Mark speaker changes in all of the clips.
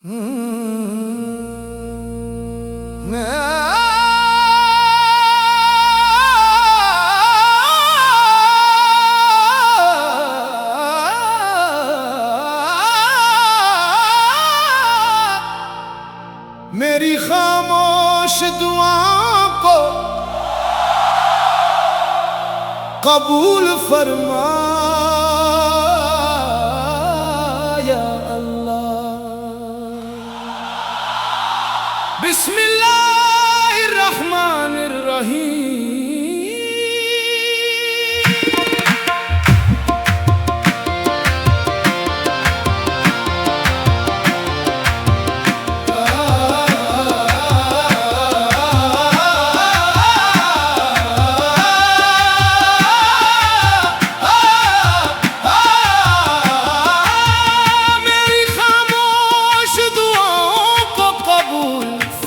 Speaker 1: मेरी खामोश दुआओं को कबूल फरमा या अल्लाह। बिस्मिल्लाहिर्रहमानिर्रहीम।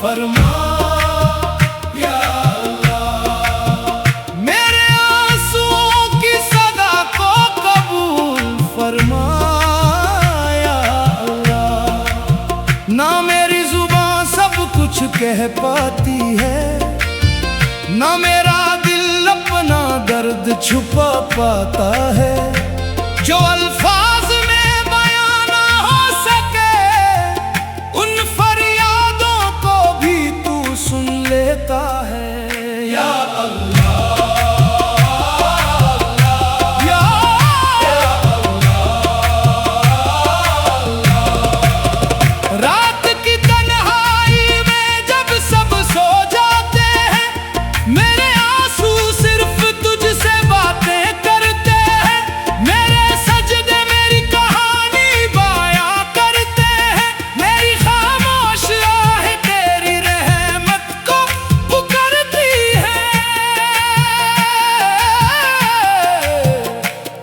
Speaker 1: फरमा या अल्लाह, मेरे आंसुओं की सदा को कबूल फरमा या अल्लाह। ना मेरी जुबान सब कुछ कह पाती है, ना मेरा दिल अपना दर्द छुपा पाता है। जो अल्फाज में बयां ना हो सके, उन फरियादों को भी तू सुन लेता है या अल्लाह, या अल्लाह। रात की तन्हाई में जब सब सो जाते हैं, मेरे आंसू सिर्फ तुझसे बातें करते हैं। मेरे सजदे मेरी कहानी बयां करते हैं। मेरी खामोश आहें तेरी रहमत को पुकारती है।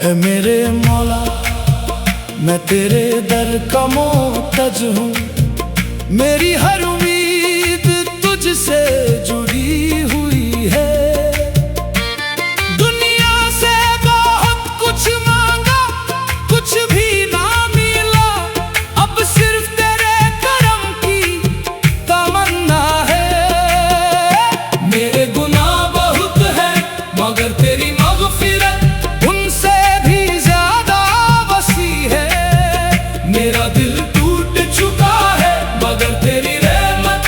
Speaker 1: ऐ मेरे मौला, मैं तेरे दर का मोहताज हूँ। मेरी हर उम्मीद तुझसे जुड़ी हुई है। दुनिया से बहुत कुछ मांगा, कुछ भी ना मिला। अब सिर्फ तेरे करम की तमन्ना है। मेरे गुनाह बहुत है, मगर तेरी मग़फ़िरत उनसे भी ज्यादा वसी है। मेरा दिल टूट चुका है, मगर तेरी रहमत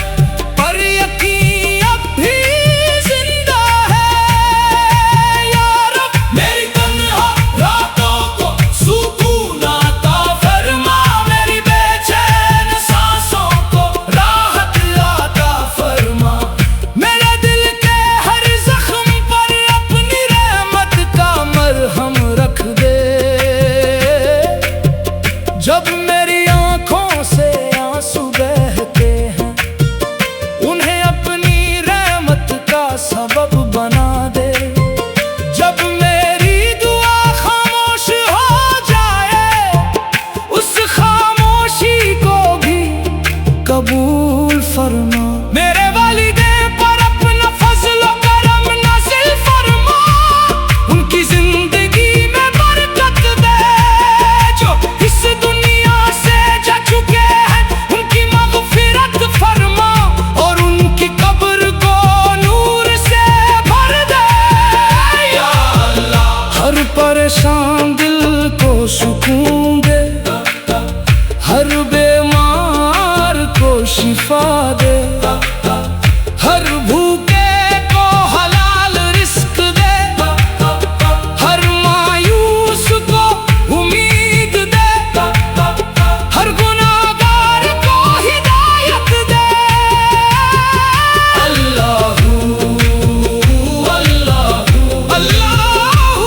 Speaker 1: पर यकीन अब भी जिंदा है या रब। मेरी तन्हा रातों को सुकून अता फरमा, मेरी बेचैन सांसों को राहत अता फरमा। मेरे दिल के हर जख्म पर अपनी रहमत का मरहम रख दे। जब मेरी आंखों से आंसू बहते हैं, उन्हें अपनी रहमत का सबब बना दे। जब मेरी दुआ खामोश हो जाए, उस खामोशी को भी कबूल फरमा। मेरे वालिदैन पर अपना फज़ल व करम नाज़िल फरमा। उनकी जिंदगी में बरकत दे। जो इस दुनिया से जा चुके हैं, उनकी मग़फ़िरत फरमा, और उनकी कब्र को नूर से भर दे या अल्लाह। हर परेशान दिल को सुकून दे, हर बीमार को शिफा दे। हर भूखे को हलाल रिस्क दे, हर मायूस को उम्मीद दे। हर गुनाहगार को हिदायत दे। अल्लाहू अल्लाहू अल्लाहू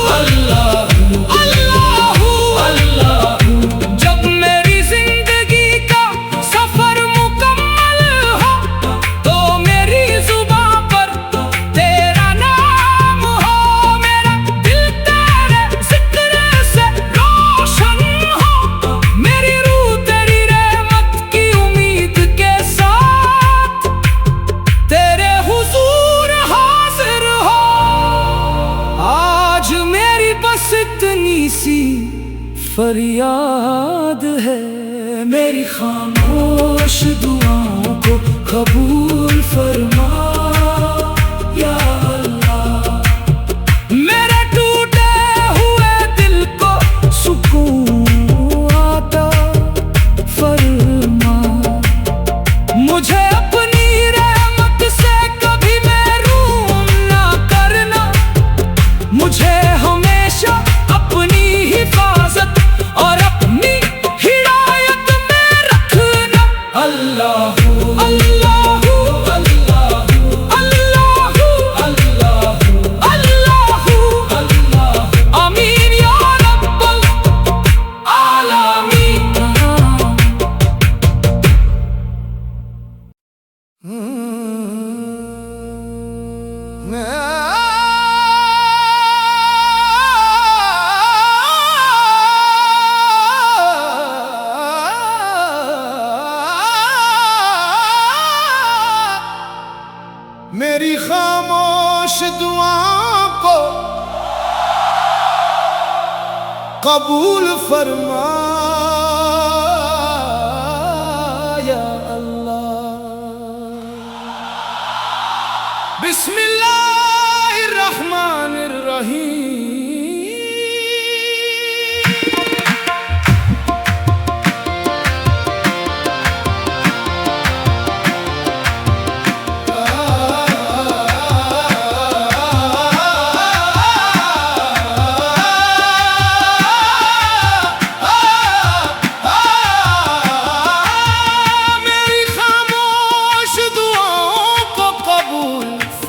Speaker 1: अल्लाहू अल्लाहू। जब मेरी जिंदगी का सफर मुकम्मल हो, तो मेरी जुबां पर तेरा नाम हो। मेरा दिल तेरे जिक्र से रोशन हो। मेरी रूह तेरी रहमत की उम्मीद के साथ तेरे हुजूर हाजिर हो। आज मेरी बस इतनी सी फरियाद है, मेरी खामोश खामोश दुआओं को कबूल फरमा या अल्लाह। मेरे टूटे हुए दिल को सुकून आता फरमा। मुझे अपनी रहमत से कभी महरूम ना करना। मुझे हमेशा अपनी हिफाजत और अपनी हिदायत में रखना। अल्लाहू अल्लाहू अल्लाहू अल्लाहू अल्लाहू अल्लाहू अल्लाहू आमीन या रब्बल आलमीन। मेरी खामोश दुआओं को कबूल फरमा या अल्लाह। बिस्मिल्लाहिर्रहमानिर्रहीम।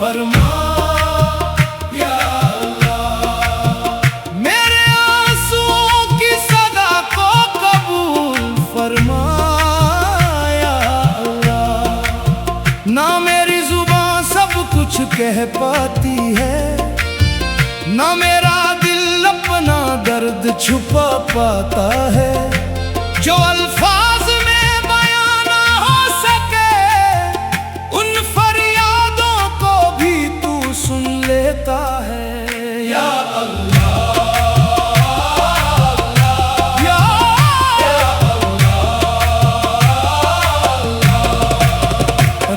Speaker 1: फरमा या अल्लाह। मेरे आंसुओं की सदा को कबूल फरमा या अल्लाह। ना मेरी जुबान सब कुछ कह पाती है, ना मेरा दिल अपना दर्द छुपा पाता है। जो अल्फाज में बयां ना हो सके उन फरियादों को भी तू सुन लेता है या अल्लाह। या अल्लाह।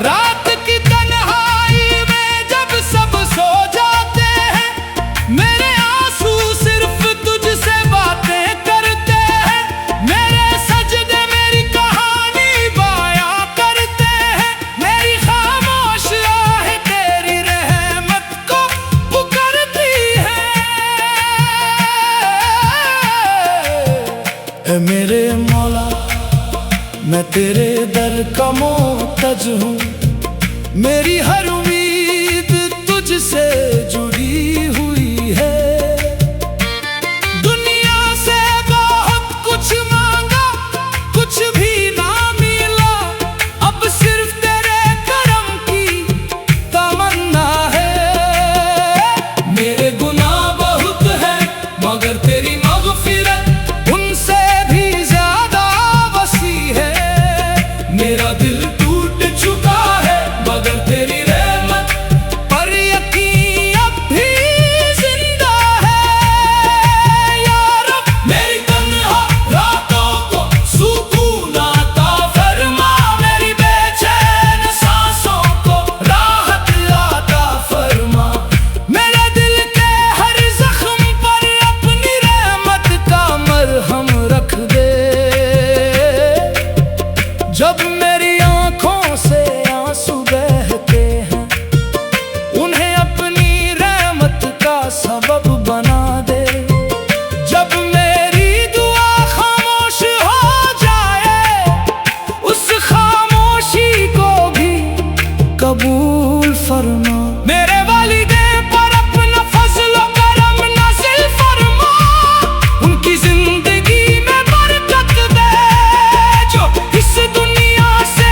Speaker 1: रात की तन्हाई में जब सब सो जाते हैं, मेरे आंसू सिर्फ तुझसे बातें करते हैं। मेरे सजदे मेरी कहानी बयां करते हैं। मेरी खामोश आहे तेरी रहमत को पुकारती है। ऐ मेरे मौला, मैं तेरे दर का मोहताज हूँ। मेरी हर उम्मीद तुझसे जुड़ी हुई है। दुनिया से बहुत कुछ मांगा, कुछ भी ना मिला। अब सिर्फ तेरे करम की तमन्ना है। मेरे गुनाह बहुत है मगर तेरी मग़फ़िरत उनसे भी ज्यादा वसी है। मेरा दिल टूट चुका है मगर तेरी रहमत पर यकीन अब भी जिंदा है या रब। मेरी तन्हा रातों को सुकून अता फरमा। मेरी बेचैन सांसों को राहत अता फरमा। मेरे दिल के हर जख्म पर अपनी रहमत का मरहम रख दे। जब मेरी आंखों से आंसू बहते हैं, उन्हें अपनी रहमत का सबब बना दे। जब मेरी दुआ खामोश हो जाए, उस खामोशी को भी कबूल फरमा। मेरे वालिदैन पर अपना फज़्ल व करम नाज़िल फरमा। उनकी जिंदगी में बरकत दे, जो इस दुनिया से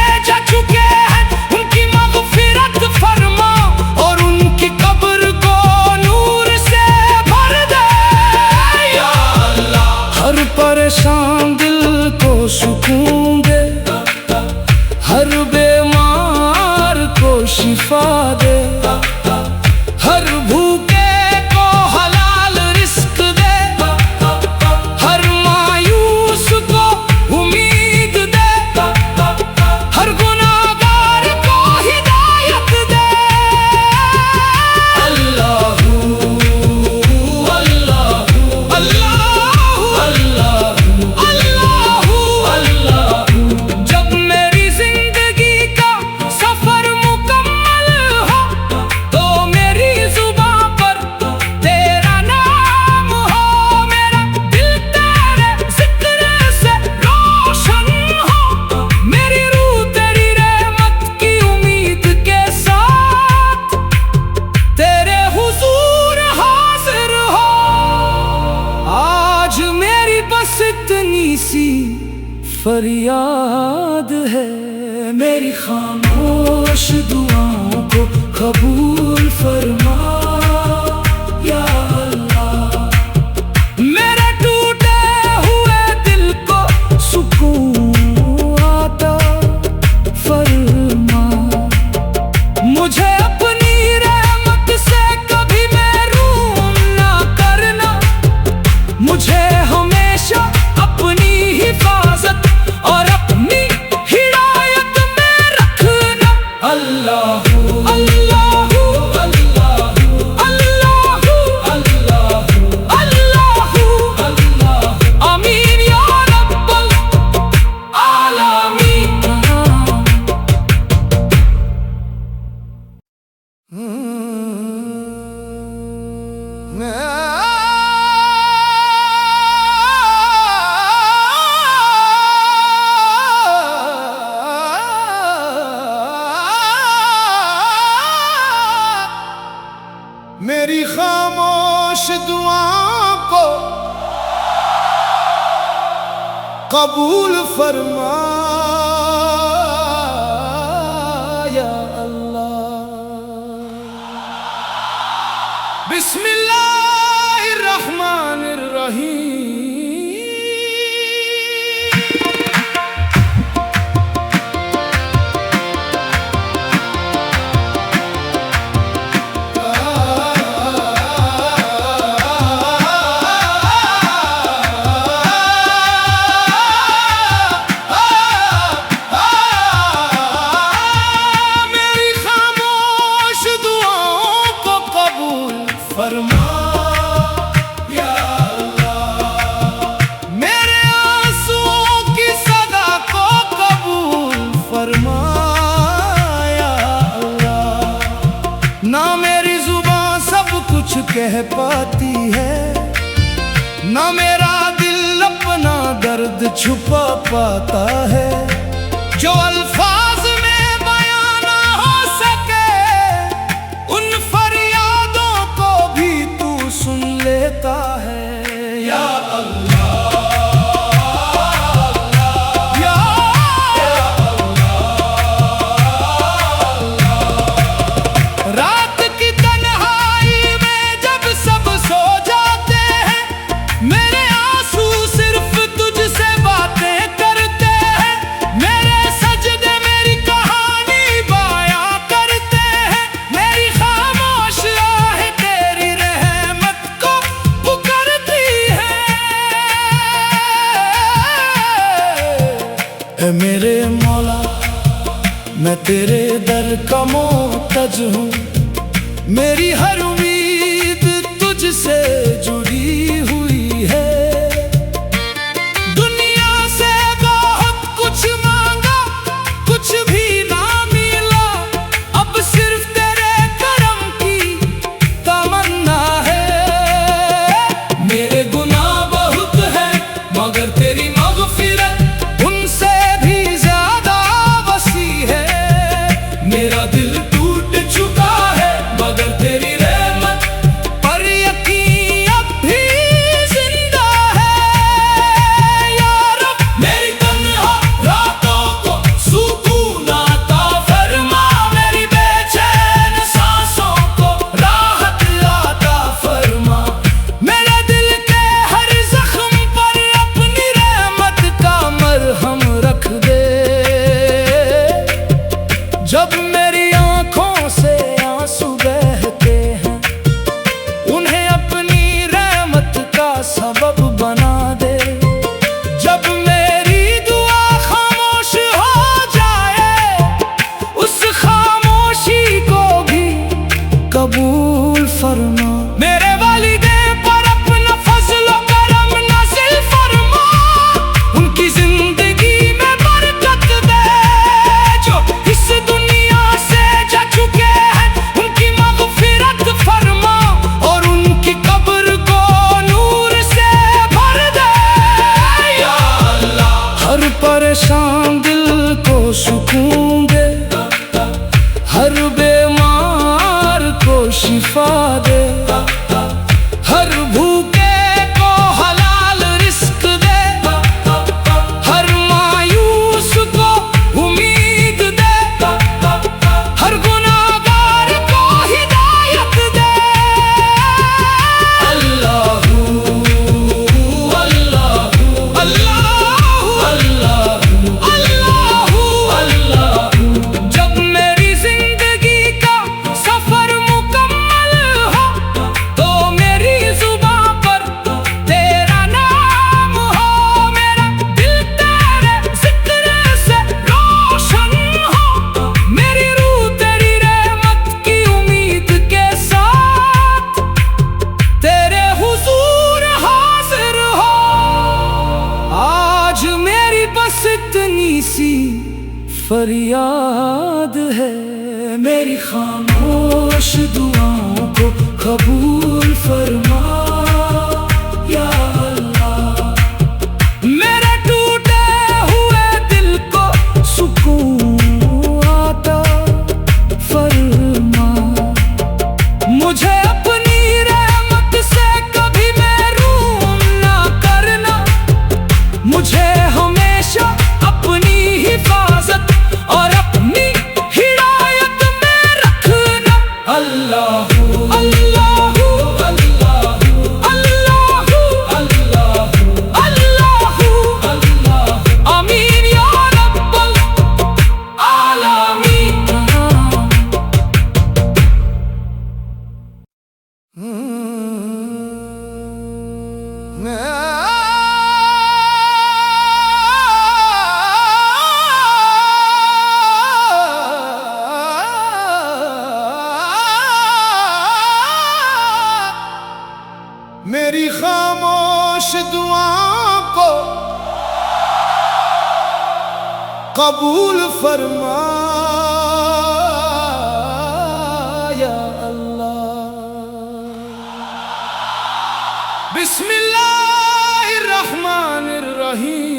Speaker 1: फरियाद है, मेरी खामोश दुआओं को कबूल फरमा या अल्लाह। मेरे टूटे हुए दिल को सुकून आता फरमा, मुझे अपनी रहमत से कभी महरूम ना करना, मुझे हमेशा अपनी हिफाजत और अपनी हिदायत में रखना। अल्लाहू अल्लाहू अल्लाहू अल्लाहू अल्लाहू अल्लाहू अल्लाहू आमीन या रब्बल आलमीन। मेरी खामोश दुआओं को कबूल फरमा या अल्लाह। बिस्मिल्लाहिर्रहमानिर्रहीम। फरमा या अल्लाह, मेरे आंसुओं की सदा को कबूल फरमा या अल्लाह। ना मेरी जुबान सब कुछ कह पाती है, ना मेरा दिल अपना दर्द छुपा पाता है। जो अल्फाज में बयां ना हो सके, उन फरियादों को भी तू सुन लेता है या अल्लाह या अल्लाह। रात की तन्हाई में जब सब सो जाते हैं, मेरे आंसू सिर्फ तुझसे बातें करते हैं। मेरे सजदे मेरी कहानी बयां करते हैं। मेरी खामोश आहें तेरी रहमत को पुकारती है। ऐ मेरे मौला, मैं तेरे दर का मोहताज हूँ। मेरी हर उम्मीद तुझसे जुड़ी हुई है। दुनिया से बहुत कुछ मांगा, कुछ भी ना मिला। अब सिर्फ तेरे करम की तमन्ना है। मेरे गुनाह बहुत है, मगर तेरी मग़फ़िरत उनसे भी ज्यादा वसी है। मेरा दिल टूट चुका है, मगर तेरी रहमत पर यकीन अब भी जिंदा है या रब। मेरी तन्हा रातों को सुकून अता फरमा, मेरी बेचैन सांसों को राहत अता फरमा। मेरे दिल के हर जख्म पर अपनी रहमत का मरहम रख दे। जब मेरी आंखों से आंसू बहते हैं, उन्हें अपनी रहमत का सबब बना दे। जब मेरी दुआ खामोश हो जाए, उस खामोशी को भी कबूल फरमा। मेरे वालिदैन पर अपना फज़ल और करम नाज़िल फरमा। उनकी जिंदगी में बरकत दे, जो इस दुनिया फरियाद है। मेरी खामोश दुआओं को कबूल फरमा या अल्लाह। मेरे टूटे हुए दिल को सुकून आता फरमा। मुझे अपनी रहमत से कभी महरूम ना करना। मुझे हमेशा अपनी हिफाजत और अपनी हिदायत में रखना। अल्लाहू अल्लाहू अल्लाहू अल्लाहू अल्लाहू अल्लाहू अल्लाहू आमीन या रब्बल आलमीन। मेरी खामोश दुआओं को कबूल फरमा या अल्लाह। बिस्मिल्लाहिर्रहमानिर्रहीम।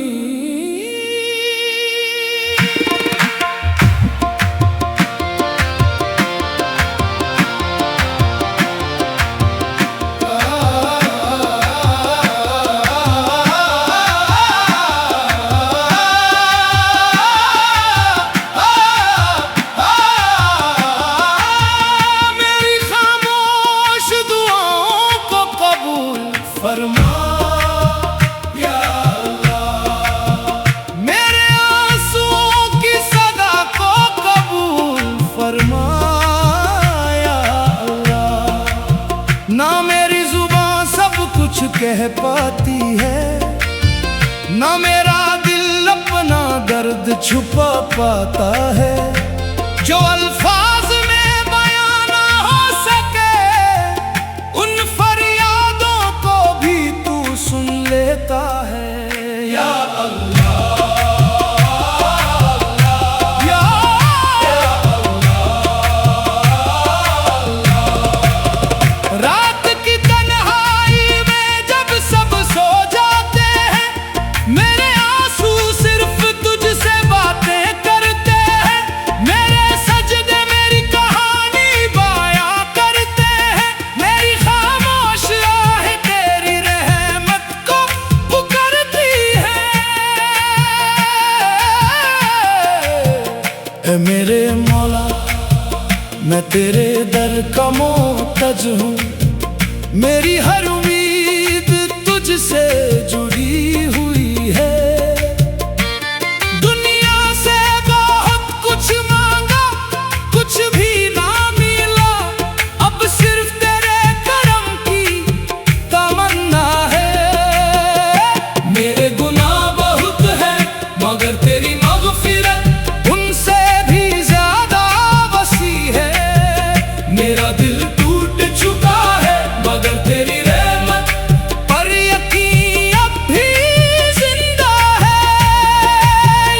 Speaker 1: फरमा या अल्लाह। मेरे आंसुओं की सदा को कबूल फरमा या अल्लाह। ना मेरी जुबान सब कुछ कह पाती है, ना मेरा दिल अपना दर्द छुपा पाता है। जो अल्फाज में बयां ना हो सके, उन फरियादों को भी तू सुन लेता है या अल्लाह या अल्लाह। रात की तन्हाई में जब सब सो जाते हैं, मेरे आंसू सिर्फ तुझसे बातें करते हैं। मेरे सजदे मेरी कहानी बयां करते हैं। मेरी खामोश आहे तेरी रहमत को पुकारती है। ऐ मेरे मौला, मैं तेरे दर का मोहताज हूँ। मेरी हर उम्मीद तुझसे जुड़ी हुई है। दुनिया से बहुत कुछ मांगा, कुछ भी ना मिला। अब सिर्फ तेरे करम की तमन्ना है। मेरे गुनाह बहुत हैं, मगर तेरी मग़फ़िरत उनसे भी ज्यादा वसी है। मेरा दिल टूट चुका है, मगर तेरी रहमत पर यकीन अब भी जिंदा है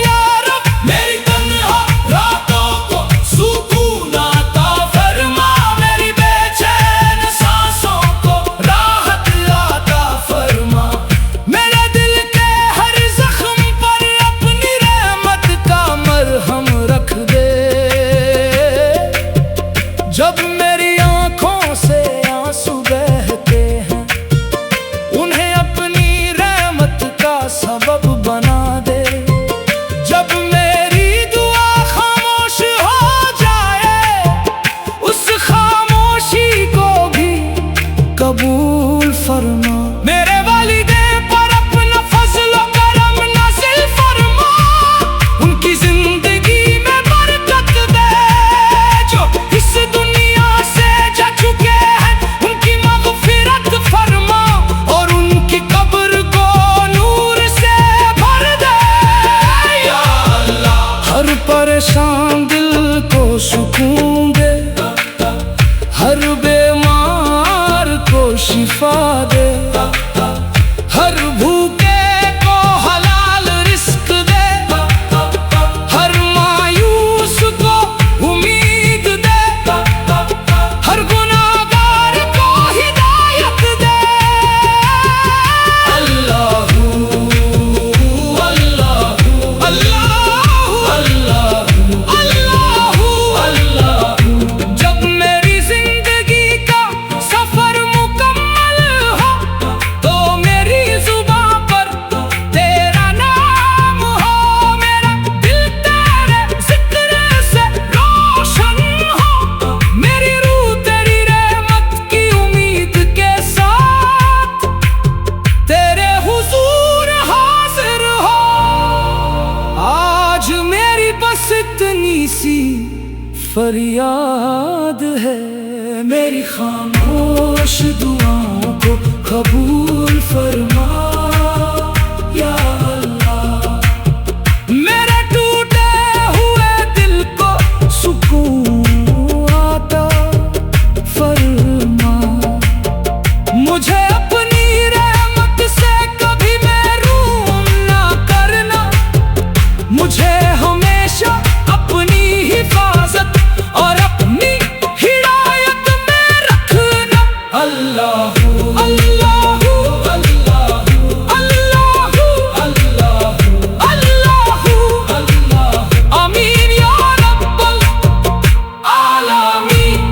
Speaker 1: या रब। मेरी तन्हा रातों को सुकून अता फरमा। मेरी बेचैन सांसों को राहत अता फरमा। मेरे दिल के हर जख्म पर अपनी रहमत का मरहम रख दे। जब मेरी आंखों से आंसू बहते हैं, उन्हें अपनी रहमत का सबब बना दे। जब मेरी दुआ खामोश हो जाए, उस खामोशी को भी कबूल फरमा। मेरे वालिदैन पर अपना फज़्ल व करम नाज़िल फरमा। उनकी जिंदगी में बरकत दे। जो इस दुनिया से जा चुके हैं, उनकी मग़फ़िरत फरमा और उनकी कब्र को नूर से भर दे या अल्लाह। हर परेशान दिल को सुकून दे, हर बीमार को शिफा दे। हर भूखे को हलाल रिज़्क़ दे, हर माँ सी फरियाद है। मेरी खामोश दुआओं को कबूल फरमा या अल्लाह। मेरे टूटे हुए दिल को सुकून आता फरमा। मुझे अपनी रहमत से कभी महरूम ना करना। मुझे हमेशा अपनी हिफाजत और अपनी हिदायत में रखना। अल्लाहू अल्लाहू अल्लाहू अल्लाहू अल्लाहू अल्लाहू अल्लाहू आमीन या रब्बल आलमीन।